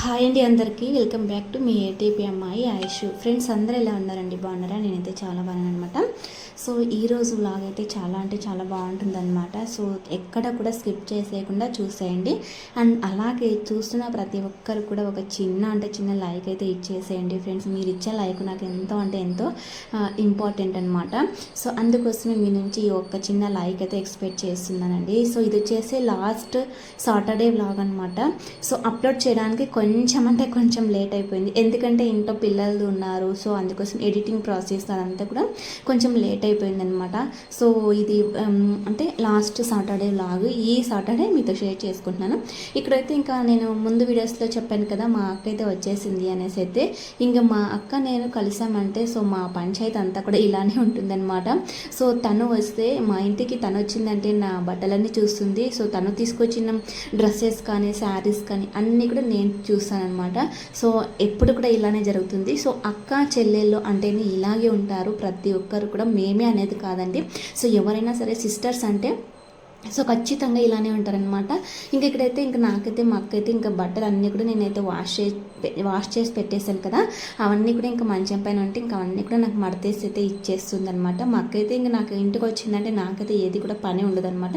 Hi అండి, అందరికీ welcome back to me ATP అమ్మాయి ఆయుష్. ఫ్రెండ్స్ అందరూ ఎలా ఉన్నారండి? బాగున్నారా? నేనైతే చాలా బాగున్నాను అనమాట. సో ఈరోజు వ్లాగ్ అయితే చాలా అంటే చాలా బాగుంటుందన్నమాట. సో ఎక్కడ కూడా స్కిప్ చేసేయకుండా చూసేయండి. అండ్ అలాగే చూస్తున్న ప్రతి ఒక్కరు కూడా ఒక చిన్న లైక్ అయితే ఇచ్చేసేయండి ఫ్రెండ్స్. మీరు ఇచ్చే లైక్ నాకు ఎంతో అంటే ఎంతో ఇంపార్టెంట్ అనమాట. సో అందుకోసమే మీ నుంచి ఒక చిన్న లైక్ అయితే ఎక్స్పెక్ట్ చేస్తున్నానండి. సో ఇది వచ్చేసి లాస్ట్ సాటర్డే వ్లాగ్ అనమాట. సో అప్లోడ్ చేయడానికి కొంచెం లేట్ అయిపోయింది, ఎందుకంటే ఇంట్లో పిల్లలు ఉన్నారు. సో అందుకోసం ఎడిటింగ్ ప్రాసెస్ అదంతా కూడా కొంచెం లేట్ అయిపోయింది అనమాట. సో ఇది అంటే లాస్ట్ సాటర్డే వ్లాగ్ ఈ సాటర్డే మీతో షేర్ చేసుకుంటున్నాను. ఇక్కడైతే ఇంకా నేను ముందు వీడియోస్లో చెప్పాను కదా, మా అక్క అయితే వచ్చేసింది అనేసి. అయితే ఇంకా మా అక్క నేను కలిసామంటే సో మా పంచాయతీ అంతా కూడా ఇలానే ఉంటుందన్నమాట. సో తను వస్తే మా ఇంటికి తను వచ్చిందంటే నా బట్టలన్నీ చూస్తుంది. సో తను తీసుకొచ్చిన డ్రెస్సెస్ కానీ శారీస్ కానీ అన్నీ కూడా నేను చూస్తానన్నమాట. సో ఎప్పుడు కూడా ఇలానే జరుగుతుంది. సో అక్క చెల్లెళ్ళు అంటేనే ఇలాగే ఉంటారు ప్రతి ఒక్కరు కూడా, మేమే అనేది కాదండి. సో ఎవరైనా సరే సిస్టర్స్ అంటే సో ఖచ్చితంగా ఇలానే ఉంటారనమాట. ఇంకా ఇక్కడైతే ఇంకా నాకైతే మా అక్క అయితే ఇంకా బట్టలు అన్నీ కూడా నేనైతే వాష్ చేసి పెట్టేశాను కదా, అవన్నీ కూడా ఇంకా మంచం పైన ఉంటే ఇంకా అవన్నీ కూడా నాకు మడతేసి అయితే ఇచ్చేస్తుంది అనమాట. మా అక్క అయితే ఇంకా నాకు ఇంటికి వచ్చిందంటే నాకైతే ఏది కూడా పని ఉండదన్నమాట,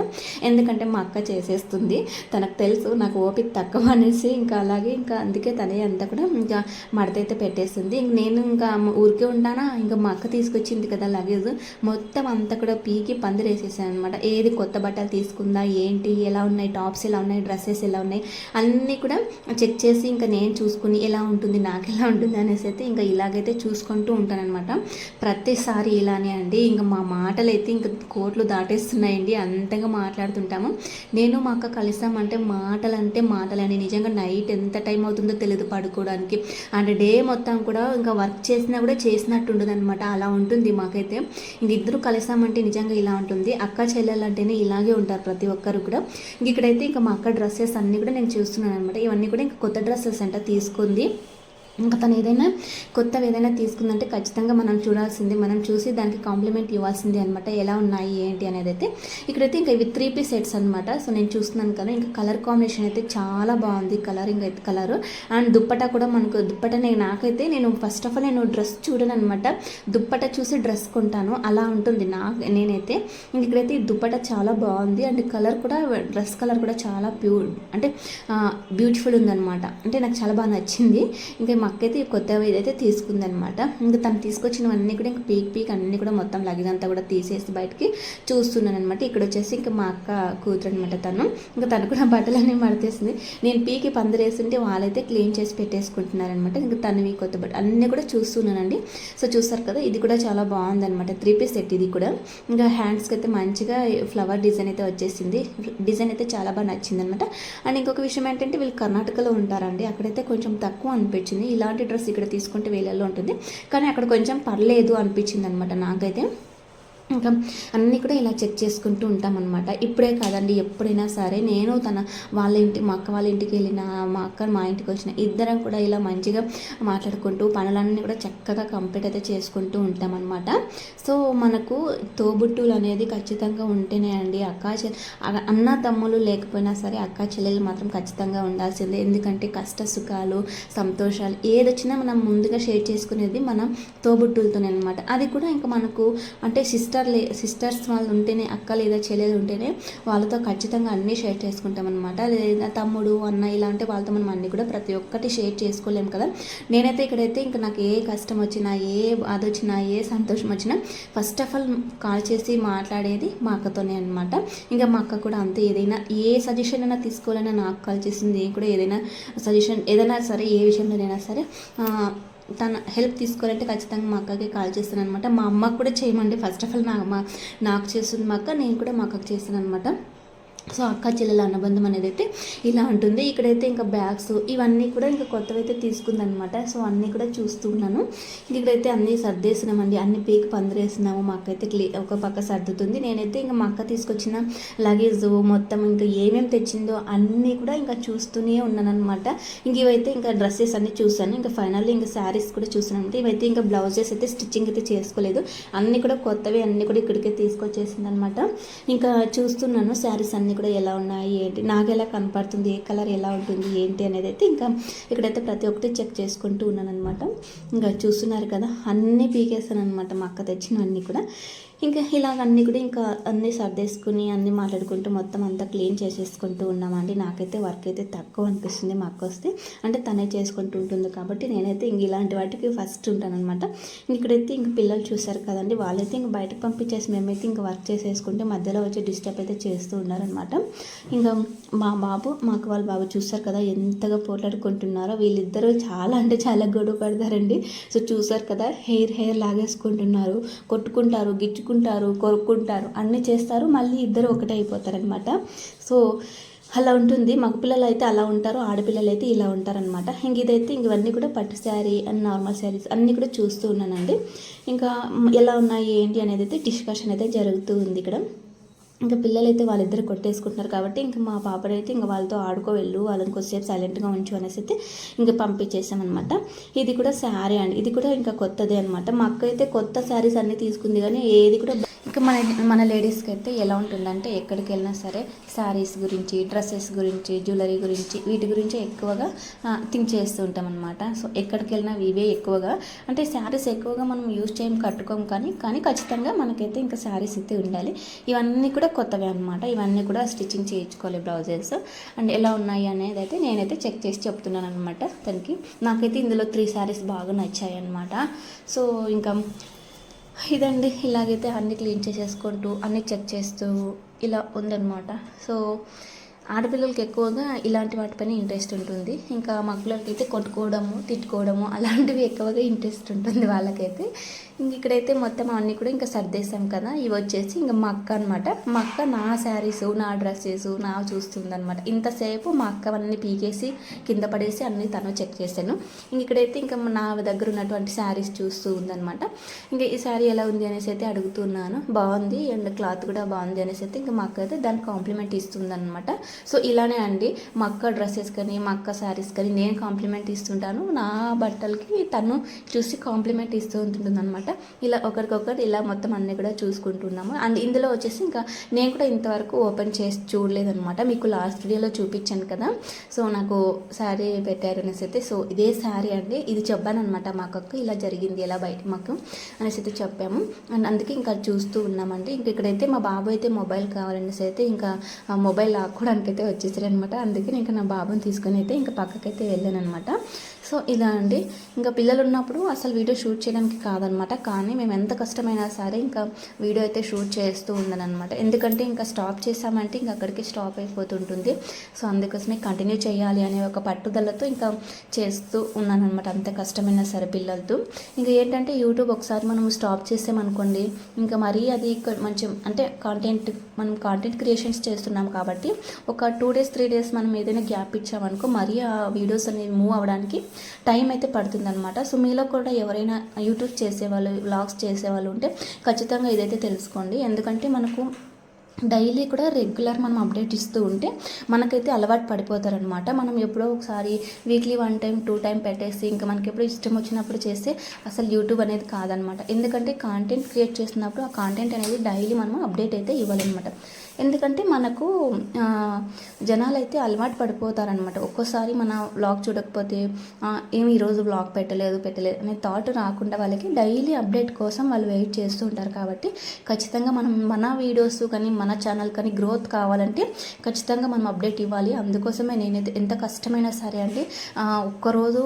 ఎందుకంటే మా అక్క చేసేస్తుంది. తనకు తెలుసు నాకు ఓపిక తక్కువ అనేసి, ఇంకా అలాగే ఇంకా అందుకే తనే అంతా కూడా ఇంకా మడతైతే పెట్టేస్తుంది. ఇంక నేను ఇంకా ఊరికే ఉంటానా, ఇంకా మా అక్క తీసుకొచ్చింది కదా లగేజ్, మొత్తం అంతా కూడా పీకి పందిరేసేసాను అనమాట. ఏది కొత్త బట్టలు తీసుకుందా ఏంటి, ఎలా ఉన్నాయి, టాప్స్ ఎలా ఉన్నాయి, డ్రెస్సెస్ ఎలా ఉన్నాయి అన్నీ కూడా చెక్ చేసి ఇంకా నేను చూసుకుని ఎలా ఉంటుంది నాకు ఎలా ఉంటుంది అనేసి అయితే ఇంకా ఇలాగైతే చూసుకుంటూ ఉంటానన్నమాట. ప్రతిసారి ఇలానే అండి. ఇంకా మా మాటలు అయితే ఇంకా కోట్లు దాటేస్తున్నాయండి, అంతగా మాట్లాడుతుంటాము. నేను మా అక్క కలిసామంటే మాటలండి. నిజంగా నైట్ ఎంత టైం అవుతుందో తెలియదు పడుకోవడానికి. అండ్ డే మొత్తం కూడా ఇంకా వర్క్ చేసినా కూడా చేసినట్టు ఉండదు అనమాట, అలా ఉంటుంది మాకైతే. ఇంక ఇద్దరు కలిసామంటే నిజంగా ఇలా ఉంటుంది. అక్క చెల్లెలంటేనే ఇలాగే ఉంటారు ప్రతి ఒక్కరు కూడా. ఇక్కడైతే ఇంకా మా అక్క డ్రెస్సెస్ అన్నీ కూడా నేను చూస్తున్నాను అనమాట. ఇవన్నీ కూడా ఇంకా కొత్త డ్రెస్సెస్ అంట తీసుకుంది. ఇంకా తను ఏదైనా కొత్తవి ఏదైనా తీసుకుందంటే ఖచ్చితంగా మనం చూడాల్సింది, మనం చూసి దానికి కాంప్లిమెంట్ ఇవ్వాల్సిందే అనమాట, ఎలా ఉన్నాయి ఏంటి అనేది అయితే. ఇక్కడైతే ఇంకా ఇవి 3 పీస్ సెట్స్ అనమాట. సో నేను చూస్తున్నాను కదా, ఇంకా కలర్ కాంబినేషన్ అయితే చాలా బాగుంది, ఇంకా కలర్. అండ్ దుప్పటా కూడా మనకు నాకైతే నేను ఫస్ట్ ఆఫ్ ఆల్ నేను డ్రెస్ చూడను అనమాట, దుప్పటా చూసి డ్రెస్ కొంటాను, అలా ఉంటుంది నేనైతే. ఇక్కడైతే ఈ దుప్పటా చాలా బాగుంది. అండ్ కలర్ కూడా డ్రెస్ కలర్ కూడా చాలా బ్యూటిఫుల్ ఉందన్నమాట. అంటే నాకు చాలా బాగా నచ్చింది. ఇంకా మా అక్క అయితే కొత్తవి ఏదైతే తీసుకుందనమాట. ఇంకా తను తీసుకొచ్చినవన్నీ కూడా ఇంకా పీక్ అన్నీ కూడా మొత్తం లగేజ్ అంతా కూడా తీసేసి బయటికి చూస్తున్నాను అనమాట. ఇక్కడ వచ్చేసి ఇంకా మా అక్క కూతురు అనమాట తను. ఇంకా తను కూడా బట్టలన్నీ మడతేసింది. నేను పీకి పందిరేస్తుంటే వాళ్ళైతే క్లీన్ చేసి పెట్టేసుకుంటున్నారనమాట. ఇంకా తనవి కొత్త బట్టలు అన్నీ కూడా చూస్తున్నానండి. సో చూస్తారు కదా, ఇది కూడా చాలా బాగుందనమాట, 3 పీస్ సెట్ ఇది కూడా. ఇంకా హ్యాండ్స్కి అయితే మంచిగా ఫ్లవర్ డిజైన్ అయితే వచ్చేసింది. డిజైన్ అయితే చాలా బాగా నచ్చింది అనమాట. అండ్ ఇంకొక విషయం ఏంటంటే వీళ్ళు కర్ణాటకలో ఉంటారండి, అక్కడైతే కొంచెం తక్కువ అనిపించింది. ఇలాంటి డ్రెస్ ఇక్కడ తీసుకుంటే వేలల్లో ఉంటుంది, కానీ అక్కడ కొంచెం పర్లేదు అనిపించింది అనమాట నాకైతే. ఇంకా అన్నీ కూడా ఇలా చెక్ చేసుకుంటూ ఉంటామన్నమాట. ఇప్పుడే కాదండి, ఎప్పుడైనా సరే నేను మా అక్క వాళ్ళ ఇంటికి వెళ్ళిన, మా అక్క మా ఇంటికి వచ్చిన, ఇద్దరం కూడా ఇలా మంచిగా మాట్లాడుకుంటూ పనులన్నీ కూడా చక్కగా కంప్లీట్ అయితే చేసుకుంటూ ఉంటామన్నమాట. సో మనకు తోబుట్టులు అనేది ఖచ్చితంగా ఉంటేనే అండి, అన్న తమ్ములు లేకపోయినా సరే అక్క చెల్లెలు మాత్రం ఖచ్చితంగా ఉండాల్సిందే. ఎందుకంటే కష్ట సుఖాలు సంతోషాలు ఏదొచ్చినా మనం ముందుగా షేర్ చేసుకునేది మన తోబుట్టులతోనే అనమాట. అది కూడా ఇంకా మనకు అంటే సిస్టర్స్ వాళ్ళు ఉంటేనే, అక్క లేదా చెల్లెలు ఉంటేనే వాళ్ళతో ఖచ్చితంగా అన్నీ షేర్ చేసుకుంటాం అనమాట. లేదా తమ్ముడు అన్న ఇలా అంటే వాళ్ళతో మనం అన్నీ కూడా ప్రతి ఒక్కటి షేర్ చేసుకోలేము కదా. నేనైతే ఇక్కడైతే ఇంకా నాకు ఏ కష్టం వచ్చినా, ఏ బాధ వచ్చినా, ఏ సంతోషం వచ్చినా ఫస్ట్ ఆఫ్ ఆల్ కాల్ చేసి మాట్లాడేది మా అక్కతోనే అనమాట. ఇంకా మా అక్క కూడా అంతే, ఏదైనా ఏ సజెషన్ అయినా తీసుకోవాలన్నా నాకు కాల్ చేసింది. నేను కూడా ఏదైనా సజెషన్ ఏదైనా సరే ఏ విషయంలోనైనా సరే తన హెల్ప్ తీసుకోవాలంటే ఖచ్చితంగా మా అక్కకి కాల్ చేస్తాను అనమాట. మా అమ్మకు కూడా చేయమండి, ఫస్ట్ ఆఫ్ ఆల్ నాకు చేస్తుంది మా అక్క, నేను కూడా మా అక్కకి చేస్తాను అనమాట. సో అక్క చెల్లెల అనుబంధం అనేది అయితే ఇలా ఉంటుంది. ఇక్కడైతే ఇంకా బ్యాగ్స్ ఇవన్నీ కూడా ఇంకా కొత్తవి అయితే తీసుకుందనమాట. సో అన్నీ కూడా చూస్తూ ఉన్నాను. ఇక్కడైతే అన్నీ సర్దేసినామండి, అన్ని పీకి పందిరేసినాము. మా అక్క అయితే ఒక పక్క సర్దుతుంది, నేనైతే ఇంకా మా అక్క తీసుకొచ్చిన లగేజ్ మొత్తం ఇంకా ఏమేమి తెచ్చిందో అన్నీ కూడా ఇంకా చూస్తూనే ఉన్నాను అనమాట. ఇంక ఇవైతే ఇంకా డ్రెస్సెస్ అన్నీ చూసాను. ఇంకా ఫైనల్లీ ఇంకా శారీస్ కూడా చూసాను అనమాట. ఇవైతే ఇంకా బ్లౌజెస్ అయితే స్టిచ్చింగ్ అయితే చేసుకోలేదు, అన్నీ కూడా కొత్తవి అన్నీ కూడా ఇక్కడికే తీసుకొచ్చేసింది అనమాట. ఇంకా చూస్తున్నాను శారీస్ అన్నీ కూడా ఎలా ఉన్నాయి ఏంటి, నాకు ఎలా కనపడుతుంది, ఏ కలర్ ఎలా ఉంటుంది ఏంటి అనేది అయితే ఇంకా ఇక్కడైతే ప్రతి ఒక్కటి చెక్ చేసుకుంటూ ఉన్నాను అనమాట. ఇంకా చూస్తున్నారు కదా, అన్నీ పీకేస్తాను అనమాట మా అక్క తెచ్చినవన్నీ కూడా. ఇంకా ఇలాగ అన్నీ కూడా ఇంకా అన్నీ సర్దేసుకుని అన్నీ మాట్లాడుకుంటూ మొత్తం అంతా క్లీన్ చేసేసుకుంటూ ఉన్నామండి. నాకైతే వర్క్ అయితే తక్కువ అనిపిస్తుంది మా అక్క వస్తే, అంటే తనే చేసుకుంటూ ఉంటుంది కాబట్టి నేనైతే ఇంక ఇలాంటి వాటికి ఫస్ట్ ఉంటాను అనమాట. ఇక్కడైతే ఇంక పిల్లలు చూసారు కదండి, వాళ్ళైతే ఇంక బయటకు పంపించేసి మేమైతే ఇంక వర్క్ చేసేసుకుంటే మధ్యలో వచ్చి డిస్టర్బ్ అయితే చేస్తూ ఉన్నారనమాట. ఇంకా మా బాబు మాకు వాళ్ళ బాబు చూసారు కదా ఎంతగా పోట్లాడుకుంటున్నారో. వీళ్ళిద్దరూ చాలా అంటే చాలా గొడవ పడతారండి. సో చూసారు కదా, హెయిర్ లాగేసుకుంటున్నారు, కొట్టుకుంటారు, గిచ్చుకుంటారు, కొరుక్కుంటారు, అన్నీ చేస్తారు, మళ్ళీ ఇద్దరు ఒకటే అయిపోతారనమాట. సో అలా ఉంటుంది. మగపిల్లలు అయితే అలా ఉంటారు, ఆడపిల్లలు అయితే ఇలా ఉంటారనమాట. ఇంక ఇదైతే ఇవన్నీ కూడా పట్టు శారీ అండ్ నార్మల్ శారీస్ అన్నీ కూడా చూస్తూ ఉన్నానండి. ఇంకా ఎలా ఉన్నాయి ఏంటి అనేది అయితే డిస్కషన్ అయితే జరుగుతూ ఉంది ఇక్కడ. ఇంకా పిల్లలు అయితే వాళ్ళిద్దరు కొట్టేసుకుంటున్నారు కాబట్టి ఇంకా మా పాపనైతే ఇంకా వాళ్ళతో ఆడుకోవెళ్ళు, వాళ్ళని కొద్దిసేపు సైలెంట్గా ఉంచు అనేసి అయితే ఇంకా పంపించేసామన్నమాట. ఇది కూడా శారీ అండి, ఇది కూడా ఇంకా కొత్తదే అనమాట. మా అక్క అయితే కొత్త శారీస్ అన్నీ తీసుకుంది కానీ ఏది కూడా ఇంకా మన లేడీస్కి అయితే ఎలా ఉంటుందంటే ఎక్కడికి వెళ్ళినా సరే శారీస్ గురించి, డ్రెస్సెస్ గురించి, జ్యువెలరీ గురించి, వీటి గురించి ఎక్కువగా థింక్ చేస్తూ ఉంటాం అనమాట. సో ఎక్కడికి వెళ్ళినా ఇవే ఎక్కువగా, అంటే శారీస్ ఎక్కువగా మనం యూజ్ చేయం, కట్టుకోం, కానీ ఖచ్చితంగా మనకైతే ఇంకా శారీస్ అయితే ఉండాలి. ఇవన్నీ కూడా కొత్తవే అనమాట. ఇవన్నీ కూడా స్టిచ్చింగ్ చేయించుకోవాలి బ్లౌజెస్. అండ్ ఎలా ఉన్నాయి అనేది అయితే నేనైతే చెక్ చేసి చెప్తున్నాను అనమాట తనకి. నాకైతే ఇందులో 3 శారీస్ బాగా నచ్చాయి అనమాట. సో ఇంకా ఇదండి, ఇలాగైతే అన్నీ క్లీన్ చేసేసుకుంటూ అన్నీ చెక్ చేస్తూ ఇలా ఉందన్నమాట. సో ఆడపిల్లలకి ఎక్కువగా ఇలాంటి వాటిపైన ఇంట్రెస్ట్ ఉంటుంది. ఇంకా మగపిల్లలకి అయితే కొట్టుకోవడము, తిట్టుకోవడము అలాంటివి ఎక్కువగా ఇంట్రెస్ట్ ఉంటుంది వాళ్ళకైతే. ఇంక ఇక్కడైతే మొత్తం అన్నీ కూడా ఇంకా సర్దేశాం కదా. ఇవి వచ్చేసి ఇంకా మా అక్క అనమాట. మా అక్క నా శారీస్, నా డ్రెస్సెస్ నా చూస్తుందనమాట. ఇంతసేపు మా అక్క అన్నీ పీకేసి కింద పడేసి అన్నీ తను చెక్ చేశాను. ఇంక ఇక్కడైతే ఇంకా నా దగ్గర ఉన్నటువంటి శారీస్ చూస్తూ ఉందనమాట. ఇంకా ఈ శారీ ఎలా ఉంది అనేసి అయితే అడుగుతున్నాను. బాగుంది అండ్ క్లాత్ కూడా బాగుంది అనేసి అయితే ఇంకా మా అక్క అయితే దానికి కాంప్లిమెంట్ ఇస్తుందనమాట. సో ఇలానే అండి, మా అక్క డ్రెస్సెస్ కానీ మా అక్క శారీస్ కానీ నేను కాంప్లిమెంట్ ఇస్తుంటాను, నా బట్టలకి తను చూసి కాంప్లిమెంట్ ఇస్తూ ఉంటుంది అనమాట. ఇలా ఒకరికొకరు ఇలా మొత్తం అన్నీ కూడా చూసుకుంటున్నాము. అండ్ ఇందులో వచ్చేసి ఇంకా నేను కూడా ఇంతవరకు ఓపెన్ చేసి చూడలేదనమాట. మీకు లాస్ట్ వీడియోలో చూపించాను కదా. సో నాకు శారీ పెట్టారు అనేసి అయితే, సో ఇదే శారీ అండి, ఇది చెప్పాను అనమాట మా అక్కకు ఇలా జరిగింది ఎలా బయట మాకు అనేసి అయితే చెప్పాము. అండ్ అందుకే ఇంకా చూస్తూ ఉన్నామండి. ఇంక ఇక్కడైతే మా బాబు అయితే మొబైల్ కావాలనేసి అయితే ఇంకా మొబైల్ లాక్కోవడానికి అయితే వచ్చేసారనమాట. అందుకే ఇంకా నా బాబుని తీసుకొని అయితే ఇంకా పక్కకైతే వెళ్ళాను అనమాట. సో ఇలా అండి, ఇంకా పిల్లలు ఉన్నప్పుడు అసలు వీడియో షూట్ చేయడానికి కాదనమాట, కానీ మేము ఎంత కష్టమైనా సరే ఇంకా వీడియో అయితే షూట్ చేస్తూ ఉన్నానమాట. ఎందుకంటే ఇంకా స్టాప్ చేసామంటే ఇంకా అక్కడికి స్టాప్ అయిపోతుంటుంది. సో అందుకోసమే కంటిన్యూ చేయాలి అనే ఒక పట్టుదలతో ఇంకా చేస్తూ ఉన్నానమాట, అంత కష్టమైనా సరే పిల్లలతో. ఇంకా ఏంటంటే యూట్యూబ్ ఒకసారి మనం స్టాప్ చేసామనుకోండి, ఇంకా మరీ అది మంచి అంటే మనం కాంటెంట్ క్రియేషన్స్ చేస్తున్నాం కాబట్టి ఒక 2 days 3 days మనం ఏదైనా గ్యాప్ ఇచ్చామనుకో మరీ ఆ వీడియోస్ అనేవి మూవ్ అవ్వడానికి టైం అయితే పడుతుందన్నమాట. సో మీలో కూడా ఎవరైనా యూట్యూబ్ చేసేవాళ్ళు, వ్లాగ్స్ చేసేవాళ్ళు ఉంటే ఖచ్చితంగా ఇదైతే తెలుసుకోండి. ఎందుకంటే మనకు డైలీ కూడా రెగ్యులర్ మనం అప్డేట్ ఇస్తూ ఉంటే మనకైతే అలవాటు పడిపోతారనమాట. మనం ఎప్పుడో ఒకసారి వీక్లీ 1 time 2 time పెట్టేసి ఇంకా మనకి ఎప్పుడు ఇష్టం వచ్చినప్పుడు చేస్తే అసలు యూట్యూబ్ అనేది కాదనమాట. ఎందుకంటే కాంటెంట్ క్రియేట్ చేసినప్పుడు ఆ కాంటెంట్ అనేది డైలీ మనం అప్డేట్ అయితే ఇవ్వాలన్నమాట. ఎందుకంటే మనకు జనాలు అయితే అలవాటు పడిపోతారనమాట. ఒక్కోసారి మన వ్లాగ్ చూడకపోతే ఏమి ఈరోజు వ్లాగ్ పెట్టలేదు అనే థాట్ రాకుండా వాళ్ళకి డైలీ అప్డేట్ కోసం వాళ్ళు వెయిట్ చేస్తూ ఉంటారు. కాబట్టి ఖచ్చితంగా మనం మన వీడియోస్ కానీ మన ఛానల్ కానీ గ్రోత్ కావాలంటే ఖచ్చితంగా మనం అప్డేట్ ఇవ్వాలి. అందుకోసమే నేనైతే ఎంత కష్టమైనా సరే అండి, ఒక్కరోజు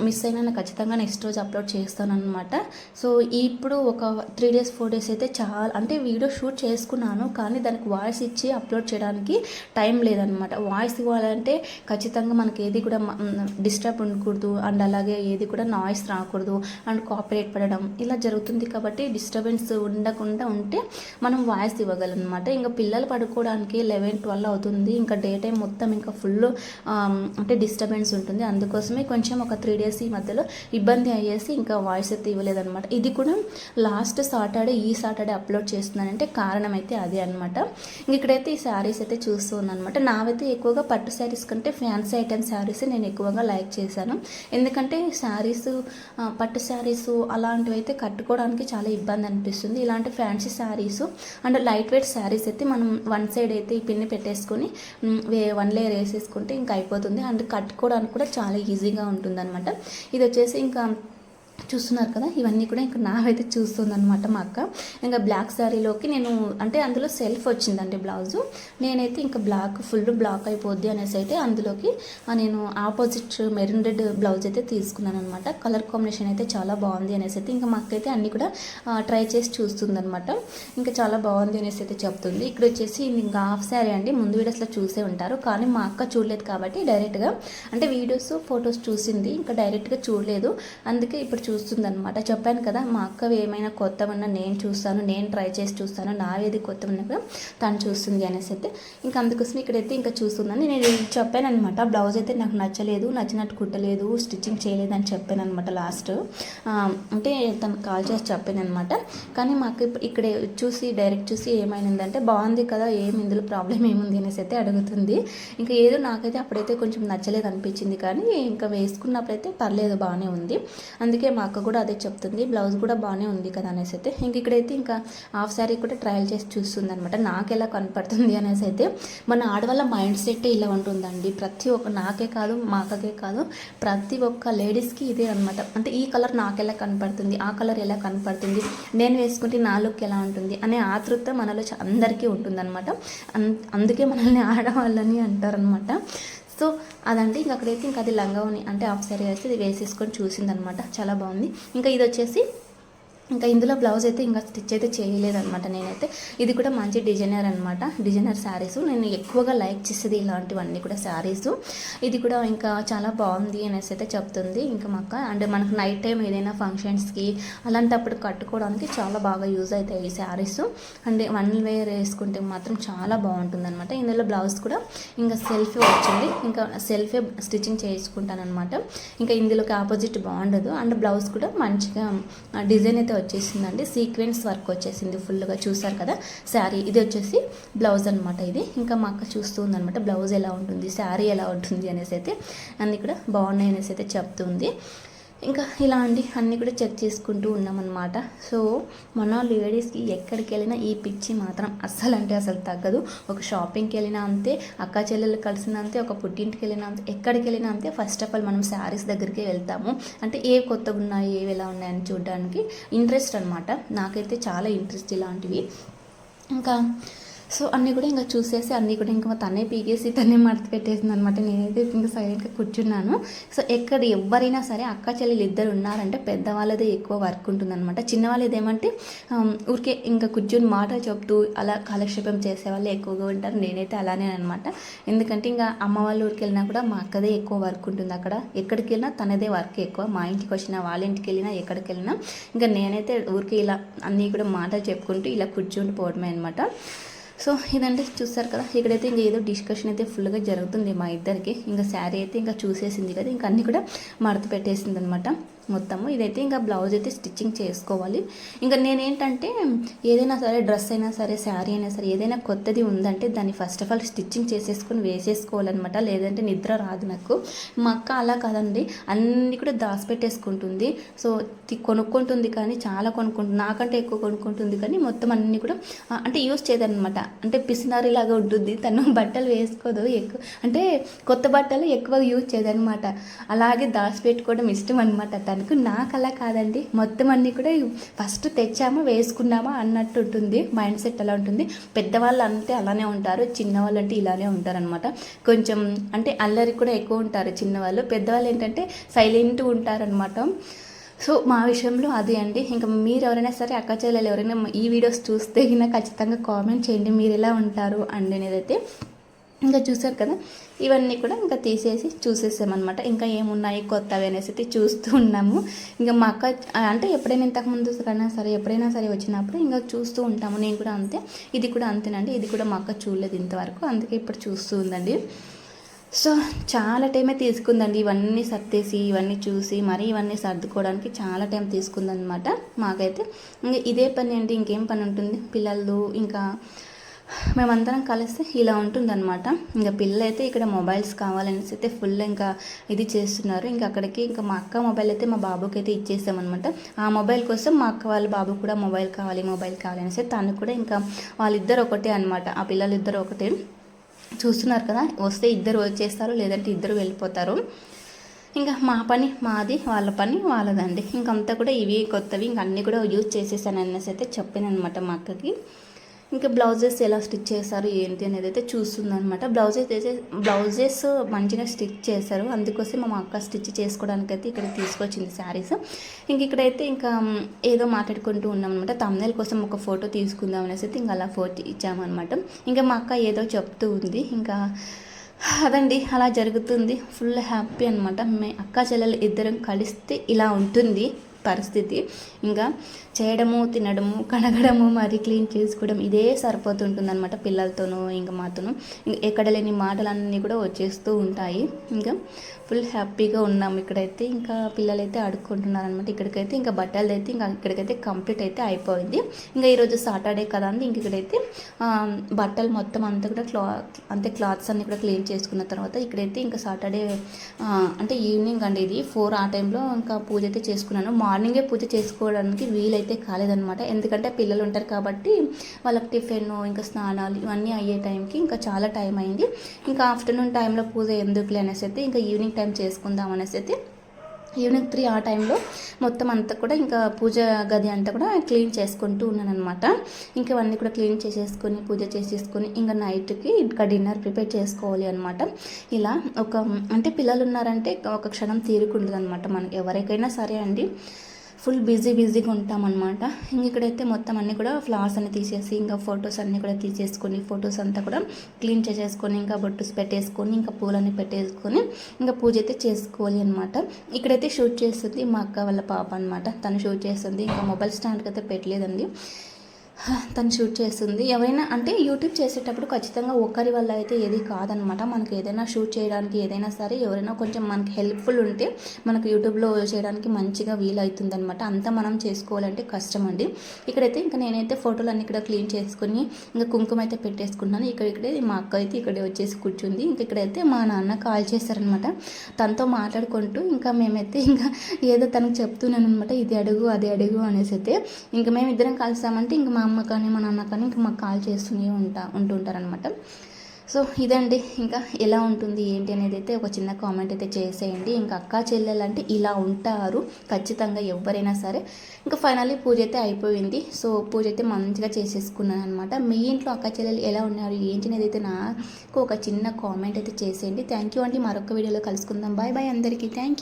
మిస్ అయినా నాకు ఖచ్చితంగా నెక్స్ట్ రోజు అప్లోడ్ చేస్తాను అనమాట. సో ఇప్పుడు ఒక 3 days 4 days అయితే చాలా అంటే వీడియో షూట్ చేసుకున్నాను, కానీ దానికి వాయిస్ ఇచ్చి అప్లోడ్ చేయడానికి టైం లేదనమాట. వాయిస్ ఇవ్వాలంటే ఖచ్చితంగా మనకి ఏది కూడా డిస్టర్బ్ ఉండకూడదు అండ్ అలాగే ఏది కూడా నాయిస్ రాకూడదు అండ్ కాపీరైట్ పడడం ఇలా జరుగుతుంది. కాబట్టి డిస్టర్బెన్స్ ఉండకుండా ఉంటే మనం వాయిస్ ఇవ్వగలనమాట. ఇంకా పిల్లలు పడుకోవడానికి 11-12 అవుతుంది. ఇంకా డే టైం మొత్తం ఇంకా ఫుల్ అంటే డిస్టర్బెన్స్ ఉంటుంది. అందుకోసమే కొంచెం ఒక 3 days ఈ మధ్యలో ఇబ్బంది అయ్యేసి ఇంకా వాయిస్ అయితే ఇవ్వలేదన్నమాట. ఇది కూడా లాస్ట్ సాటర్డే ఈ సాటర్డే అప్లోడ్ చేస్తున్నానంటే కారణం అయితే అదే అనమాట. ఇక్కడైతే ఈ శారీస్ అయితే చూస్తూ ఉన్నాను అనమాట. నావైతే ఎక్కువగా పట్టు శారీస్ కంటే ఫ్యాన్సీ ఐటమ్ శారీస్ నేను ఎక్కువగా లైక్ చేశాను. ఎందుకంటే శారీస్ పట్టు శారీస్ అలాంటివి అయితే కట్టుకోవడానికి చాలా ఇబ్బంది అనిపిస్తుంది. ఇలాంటి fancy saris and light weight saris అయితే మనం వన్ సైడ్ అయితే ఈ పిన్ని పెట్టేసుకొని వన్ లేయర్ వేసేసుకుంటే ఇంకా అయిపోతుంది. అండ్ కట్టుకోవడానికి కూడా చాలా ఈజీగా ఉంటుంది అనమాట. ఇది వచ్చేసి ఇంకా చూస్తున్నారు కదా, ఇవన్నీ కూడా ఇంకా నావైతే చూస్తుందనమాట మా అక్క. ఇంకా బ్లాక్ శారీలోకి నేను అంటే అందులో సెల్ఫ్ వచ్చిందండి బ్లౌజు. నేనైతే ఇంకా ఫుల్ బ్లాక్ అయిపోద్ది అనేసి అయితే అందులోకి నేను ఆపోజిట్ మెరూన్ రెడ్ బ్లౌజ్ అయితే తీసుకున్నాను అనమాట. కలర్ కాంబినేషన్ అయితే చాలా బాగుంది అనేసి అయితే ఇంకా మా అక్క అయితే అన్నీ కూడా ట్రై చేసి చూస్తుందనమాట. ఇంకా చాలా బాగుంది అనేసి అయితే చెప్తుంది. ఇక్కడ వచ్చేసి ఇంకా హాఫ్ శారీ అండి. ముందు వీడియోస్లో చూసే ఉంటారు, కానీ మా అక్క చూడలేదు కాబట్టి డైరెక్ట్గా అంటే వీడియోస్ ఫొటోస్ చూసింది, ఇంకా డైరెక్ట్గా చూడలేదు. అందుకే ఇప్పుడు చూస్తుందనమాట. చెప్పాను కదా, మా అక్కవి ఏమైనా కొత్తవన్నా నేను చూస్తాను, నేను ట్రై చేసి చూస్తాను, నావేది కొత్త ఉన్నా కూడా తను చూస్తుంది అనేసి అయితే ఇంకా అందుకోసం ఇక్కడైతే ఇంకా చూస్తుందని నేను చెప్పాను అనమాట. బ్లౌజ్ అయితే నాకు నచ్చలేదు, నచ్చినట్టు కుట్టలేదు, స్టిచ్చింగ్ చేయలేదు అని చెప్పాను అనమాట లాస్ట్. అంటే తను కాల్ చేసి చెప్పాను అనమాట. కానీ మాకు ఇక్కడ చూసి డైరెక్ట్ చూసి ఏమైందంటే బాగుంది కదా, ఇందులో ప్రాబ్లం ఏముంది అనేసి అయితే అడుగుతుంది. ఇంకా ఏదో నాకైతే అప్పుడైతే కొంచెం నచ్చలేదు అనిపించింది, కానీ ఇంకా వేసుకున్నప్పుడైతే పర్లేదు, బాగానే ఉంది. అందుకే మా అక్క కూడా అదే చెప్తుంది, బ్లౌజ్ కూడా బాగానే ఉంది కదా అనేసి అయితే ఇంక ఇక్కడైతే ఇంకా హాఫ్ శారీ కూడా ట్రయల్ చేసి చూస్తుంది అనమాట. నాకు ఎలా కనపడుతుంది అనేసి అయితే మన ఆడవాళ్ళ మైండ్ సెట్ ఇలా ఉంటుందండి. ప్రతి ఒక్క నాకే కాదు, మా అక్కకే కాదు, ప్రతి ఒక్క లేడీస్కి ఇదే అనమాట. అంటే ఈ కలర్ నాకు ఎలా కనపడుతుంది, ఆ కలర్ ఎలా కనపడుతుంది, నేను వేసుకుంటే నా లుక్ ఎలా ఉంటుంది అనే ఆతృత మనలో అందరికీ ఉంటుందన్నమాట. అందుకే మనల్ని ఆడవాళ్ళని అంటారనమాట. సో అదండి. ఇంకా అక్కడైతే ఇంకా అది లంగావని అంటే హాఫ్ శారీ అయితే ఇది వేసేసుకొని చూసిందనమాట. చాలా బాగుంది. ఇంకా ఇది వచ్చేసి ఇంకా ఇందులో బ్లౌజ్ అయితే ఇంకా స్టిచ్ అయితే చేయలేదన్నమాట నేనైతే. ఇది కూడా మంచి డిజైనర్ అనమాట, డిజైనర్ శారీస్ నేను ఎక్కువగా లైక్ చేసేది ఇలాంటివన్నీ కూడా శారీస్. ఇది కూడా ఇంకా చాలా బాగుంది అనేసి అయితే చెప్తుంది ఇంకా మా అక్క. అంటే మనకు నైట్ టైం ఏదైనా ఫంక్షన్స్కి అలాంటప్పుడు కట్టుకోవడానికి చాలా బాగా యూజ్ అవుతాయి ఈ శారీస్. అంటే వన్ వేర్ వేసుకుంటే మాత్రం చాలా బాగుంటుంది అనమాట. ఇందులో బ్లౌజ్ కూడా ఇంకా సెల్ఫే వచ్చింది, ఇంకా సెల్ఫే స్టిచ్చింగ్ చేసుకుంటాను అనమాట. ఇంకా ఇందులోకి ఆపోజిట్ బాగుండదు. అండ్ బ్లౌజ్ కూడా మంచిగా డిజైన్ అయితే వచ్చేసిందండి, సీక్వెన్స్ వర్క్ వచ్చేసింది ఫుల్గా. చూసారు కదా శారీ, ఇది వచ్చేసి బ్లౌజ్ అనమాట. ఇది ఇంకా మా అక్క చూస్తుంది అనమాట బ్లౌజ్ ఎలా ఉంటుంది, శారీ ఎలా ఉంటుంది అనేసి అయితే అన్నీ కూడా బాగున్నాయి అనేసి అయితే చెప్తుంది. ఇంకా ఇలా అండి అన్నీ కూడా చెక్ చేసుకుంటూ ఉన్నామన్నమాట. సో మన లేడీస్కి ఎక్కడికి వెళ్ళినా ఈ పిచ్చి మాత్రం అస్సలు అంటే అసలు తగ్గదు. ఒక షాపింగ్కి వెళ్ళినా అంతే, అక్క చెల్లెలు కలిసిన అంతే, ఒక పుట్టింటికి వెళ్ళినా అంతే, ఎక్కడికి వెళ్ళినా అంతే. ఫస్ట్ ఆఫ్ ఆల్ మనం శారీస్ దగ్గరికి వెళ్తాము. అంటే ఏ కొత్తగా ఉన్నాయి, ఏవి ఎలా ఉన్నాయని చూడడానికి ఇంట్రెస్ట్ అనమాట. నాకైతే చాలా ఇంట్రెస్ట్ ఇలాంటివి. ఇంకా సో అన్నీ కూడా ఇంకా చూసేసి అన్నీ కూడా ఇంకా తనే పీకేసి తనే మడత పెట్టేసింది అనమాట. నేనైతే ఇంకా సైలెంట్గా కూర్చున్నాను. సో ఎక్కడ ఎవరైనా సరే అక్క చెల్లెలు ఇద్దరు ఉన్నారంటే పెద్దవాళ్ళదే ఎక్కువ వర్క్ ఉంటుందన్నమాట. చిన్నవాళ్ళది ఏమంటే ఊరికే ఇంకా కూర్చొని మాట చెప్తూ అలా కాలక్షేపం చేసేవాళ్ళు ఎక్కువగా ఉంటారు. నేనైతే అలానే అనమాట. ఎందుకంటే ఇంకా అమ్మ వాళ్ళ ఊరికి వెళ్ళినా కూడా మా అక్కదే ఎక్కువ వర్క్ ఉంటుంది. అక్కడ ఎక్కడికి వెళ్ళినా తనదే వర్క్ ఎక్కువ. మా ఇంటికి వచ్చినా, వాళ్ళ ఇంటికి వెళ్ళినా, ఎక్కడికి వెళ్ళినా ఇంకా నేనైతే ఊరికి ఇలా అన్నీ కూడా మాటలు చెప్పుకుంటూ ఇలా కూర్చుంటూ పోవడమే అనమాట. సో ఇదంటే చూస్తారు కదా, ఇక్కడైతే ఇంకా ఏదో డిస్కషన్ అయితే ఫుల్గా జరుగుతుంది మా ఇద్దరికి. ఇంకా శారీ అయితే ఇంకా చూసేసింది కదా, ఇంకా అన్నీ కూడా మడత పెట్టేసింది అనమాట మొత్తము. ఇదైతే ఇంకా బ్లౌజ్ అయితే స్టిచ్చింగ్ చేసుకోవాలి. ఇంకా నేనేంటంటే ఏదైనా సరే డ్రెస్ అయినా సరే, శారీ అయినా సరే, ఏదైనా కొత్తది ఉందంటే దాన్ని ఫస్ట్ ఆఫ్ ఆల్ స్టిచ్చింగ్ చేసేసుకొని వేసేసుకోవాలన్నమాట. లేదంటే నిద్ర రాదు నాకు. మా అక్క అలా కాదండి, అన్నీ కూడా దాచిపెట్టేసుకుంటుంది. సో కొనుక్కుంటుంది, కానీ చాలా కొనుక్కుంటుంది, నాకంటే ఎక్కువ కొనుక్కుంటుంది. కానీ మొత్తం అన్నీ కూడా అంటే యూజ్ చేయదన్నమాట. అంటే పిసినారిలాగా ఉంటుంది తను. బట్టలు వేసుకోదు ఎక్కువ, అంటే కొత్త బట్టలు ఎక్కువ యూజ్ చేయదన్నమాట. అలాగే దాచిపెట్టుకోవడం ఇష్టం అనమాట తనకు. నాకు అలా కాదండి, మొత్తం అన్నీ కూడా ఫస్ట్ తెచ్చామా వేసుకున్నామా అన్నట్టు ఉంటుంది. మైండ్ సెట్ అలా ఉంటుంది. పెద్దవాళ్ళు అంటే అలానే ఉంటారు, చిన్నవాళ్ళు అంటే ఇలానే ఉంటారనమాట. కొంచెం అంటే అల్లరి కూడా ఎక్కువ ఉంటారు చిన్నవాళ్ళు. పెద్దవాళ్ళు ఏంటంటే సైలెంట్గా ఉంటారనమాట. సో మా విషయంలో అదే అండి. ఇంకా మీరు ఎవరైనా సరే అక్క చెల్లెలు ఎవరైనా ఈ వీడియోస్ చూస్తే ఇంకా ఖచ్చితంగా కామెంట్ చేయండి మీరు ఎలా ఉంటారు అండి అనేదైతే. ఇంకా చూసారు కదా, ఇవన్నీ కూడా ఇంకా తీసేసి చూసేసామన్నమాట. ఇంకా ఏమున్నాయి కొత్తవి అనేసి అయితే చూస్తూ ఉన్నాము. ఇంకా మా అక్క అంటే ఎప్పుడైనా ఇంతకుముందు కన్నా సరే ఎప్పుడైనా సరే వచ్చినప్పుడు ఇంకా చూస్తూ ఉంటాము. నేను కూడా అంతే, ఇది కూడా అంతేనండి. ఇది కూడా మా అక్క చూడలేదు ఇంతవరకు, అందుకే ఇప్పుడు చూస్తూ ఉందండి. సో చాలా టైమే తీసుకుందండి ఇవన్నీ సర్దేసి, ఇవన్నీ చూసి మరి ఇవన్నీ సర్దుకోవడానికి చాలా టైం తీసుకుందనమాట మాకైతే. ఇంకా ఇదే పని అండి, ఇంకేం పని ఉంటుంది. పిల్లలు ఇంకా మేమందరం కలిస్తే ఇలా ఉంటుందన్నమాట. ఇంకా పిల్లలైతే ఇక్కడ మొబైల్స్ కావాలనేసి అయితే ఫుల్ ఇంకా ఇది చేస్తున్నారు. ఇంకా అక్కడికి ఇంకా మా అక్క మొబైల్ అయితే మా బాబుకి అయితే ఇచ్చేసామన్నమాట. ఆ మొబైల్ కోసం మా అక్క వాళ్ళ బాబు కూడా మొబైల్ కావాలి అనేసి తను కూడా ఇంకా వాళ్ళిద్దరు ఒకటే అనమాట. ఆ పిల్లలు ఇద్దరు ఒకటే. చూస్తున్నారు కదా, వస్తే ఇద్దరు వచ్చేస్తారు, లేదంటే ఇద్దరు వెళ్ళిపోతారు. ఇంకా మా పని మాది, వాళ్ళ పని వాళ్ళదండి. ఇంకంతా కూడా ఇవి కొత్తవి ఇంక అన్నీ కూడా యూజ్ చేసేసాను అనేసి అయితే చెప్పాను అనమాట మా అక్కకి. ఇంకా బ్లౌజెస్ ఎలా స్టిచ్ చేశారు ఏంటి అనేది అయితే చూస్తుందనమాట. బ్లౌజెస్ మంచిగా స్టిచ్ చేశారు, అందుకోసం మా అక్క స్టిచ్ చేసుకోవడానికైతే ఇక్కడ తీసుకొచ్చింది శారీస్. ఇంక ఇక్కడైతే ఇంకా ఏదో మాట్లాడుకుంటూ ఉన్నాం అనమాట. తమ్నెల్ కోసం ఒక ఫోటో తీసుకుందాం అనేసి అయితే ఇంకా అలా ఫోటో ఇచ్చామన్నమాట. ఇంకా మా అక్క ఏదో చెప్తూ ఉంది. ఇంకా అదండి అలా జరుగుతుంది. ఫుల్ హ్యాపీ అనమాట. అక్క చెల్లెలు ఇద్దరం కలిస్తే ఇలా ఉంటుంది పరిస్థితి. ఇంకా చేయడము, తినడము, కడగడము, మరి క్లీన్ చేసుకోవడం ఇదే సరిపోతుంటుంది అనమాట. పిల్లలతోనూ ఇంకా మాతోనూ ఎక్కడ లేని మాటలన్నీ కూడా వచ్చేస్తూ ఉంటాయి. ఇంకా ఫుల్ హ్యాపీగా ఉన్నాము ఇక్కడైతే. ఇంకా పిల్లలైతే ఆడుకుంటున్నారు అనమాట. ఇక్కడికైతే ఇంకా బట్టలు అయితే ఇంకా ఇక్కడికైతే కంప్లీట్ అయితే అయిపోయింది. ఇంకా ఈరోజు సాటర్డే కదా అండి. ఇంక ఇక్కడైతే బట్టలు మొత్తం అంతా కూడా క్లాత్స్ అన్నీ కూడా క్లీన్ చేసుకున్న తర్వాత ఇక్కడైతే ఇంకా సాటర్డే అంటే ఈవినింగ్ అండి, ఇది 4 ఆ టైంలో ఇంకా పూజ అయితే చేసుకున్నాను. మార్నింగే పూజ చేసుకోవడానికి వీలైతే కాలేదనమాట. ఎందుకంటే పిల్లలు ఉంటారు కాబట్టి వాళ్ళకి టిఫిన్ ఇంకా స్నానాలు ఇవన్నీ అయ్యే టైంకి ఇంకా చాలా టైం అయింది. ఇంకా ఆఫ్టర్నూన్ టైంలో పూజ ఎందుకులే అనేసి అయితే ఇంకా ఈవినింగ్ టైం చేసుకుందాం అనేసి అయితే ఈవినింగ్ 3 ఆ టైంలో మొత్తం అంతా కూడా ఇంకా పూజ గది అంతా కూడా క్లీన్ చేసుకుంటూ ఉన్నాను అనమాట. ఇంకా ఇవన్నీ కూడా క్లీన్ చేసేసుకొని పూజ చేసేసుకొని ఇంకా నైట్కి ఇంకా డిన్నర్ ప్రిపేర్ చేసుకోవాలి అనమాట. ఇలా అంటే పిల్లలు ఉన్నారంటే ఒక క్షణం తీరుకుంటుంది అనమాట. మనకి ఎవరికైనా సరే అండి, ఫుల్ బిజీగా ఉంటామన్నమాట. ఇంక ఇక్కడైతే మొత్తం అన్నీ కూడా ఫ్లవర్స్ అన్ని తీసేసి ఇంకా ఫొటోస్ అన్నీ కూడా తీసేసుకొని ఫొటోస్ అంతా కూడా క్లీన్ చేసేసుకొని ఇంకా బొట్టు పెట్టేసుకొని ఇంకా పూలన్నీ పెట్టేసుకొని ఇంకా పూజ అయితే చేసుకోవాలి అనమాట. ఇక్కడైతే షూట్ చేస్తుంది మా అక్క వాళ్ళ పాప అనమాట. తను షూట్ చేస్తుంది. ఇంకా మొబైల్ స్టాండ్కి అయితే పెట్టలేదండి, తను షూట్ చేస్తుంది. ఎవరైనా అంటే యూట్యూబ్ చేసేటప్పుడు ఖచ్చితంగా ఒకరి వల్ల అయితే ఏది కాదనమాట. మనకి ఏదైనా షూట్ చేయడానికి ఏదైనా సరే ఎవరైనా కొంచెం మనకి హెల్ప్ఫుల్ ఉంటే మనకు యూట్యూబ్లో చేయడానికి మంచిగా వీలవుతుంది అనమాట. అంతా మనం చేసుకోవాలంటే కష్టం అండి. ఇక్కడైతే ఇంకా నేనైతే ఫోటోలు అన్నీ ఇక్కడ క్లీన్ చేసుకుని ఇంకా కుంకుమ అయితే పెట్టేసుకున్నాను. ఇక్కడే మా అక్క అయితే ఇక్కడే వచ్చేసి కూర్చుంది. ఇంకా ఇక్కడైతే మా నాన్న కాల్ చేశారనమాట. తనతో మాట్లాడుకుంటూ ఇంకా మేమైతే ఇంకా ఏదో తనకు చెప్తున్నాను అనమాట, ఇది అడుగు అది అడుగు అనేసి అయితే. ఇంకా మేము ఇద్దరం కలిసామంటే ఇంకా మా అమ్మ కానీ మా నాన్న కానీ ఇంకా మాకు కాల్ చేస్తూనే ఉంటుంటారనమాట. సో ఇదండి, ఇంకా ఎలా ఉంటుంది ఏంటి అనేది అయితే ఒక చిన్న కామెంట్ అయితే చేసేయండి. ఇంకా అక్క చెల్లెలు అంటే ఇలా ఉంటారు ఖచ్చితంగా ఎవరైనా సరే. ఇంకా ఫైనల్లీ పూజ అయితే అయిపోయింది. సో పూజ అయితే మంచిగా చేసేసుకున్నాను అనమాట. మీ ఇంట్లో అక్క చెల్లెలు ఎలా ఉన్నారు ఏంటి అనేది అయితే నాకు ఒక చిన్న కామెంట్ అయితే చేసేయండి. థ్యాంక్ యూ అండి. మరొక వీడియోలో కలుసుకుందాం. బాయ్ అందరికీ. Thank you.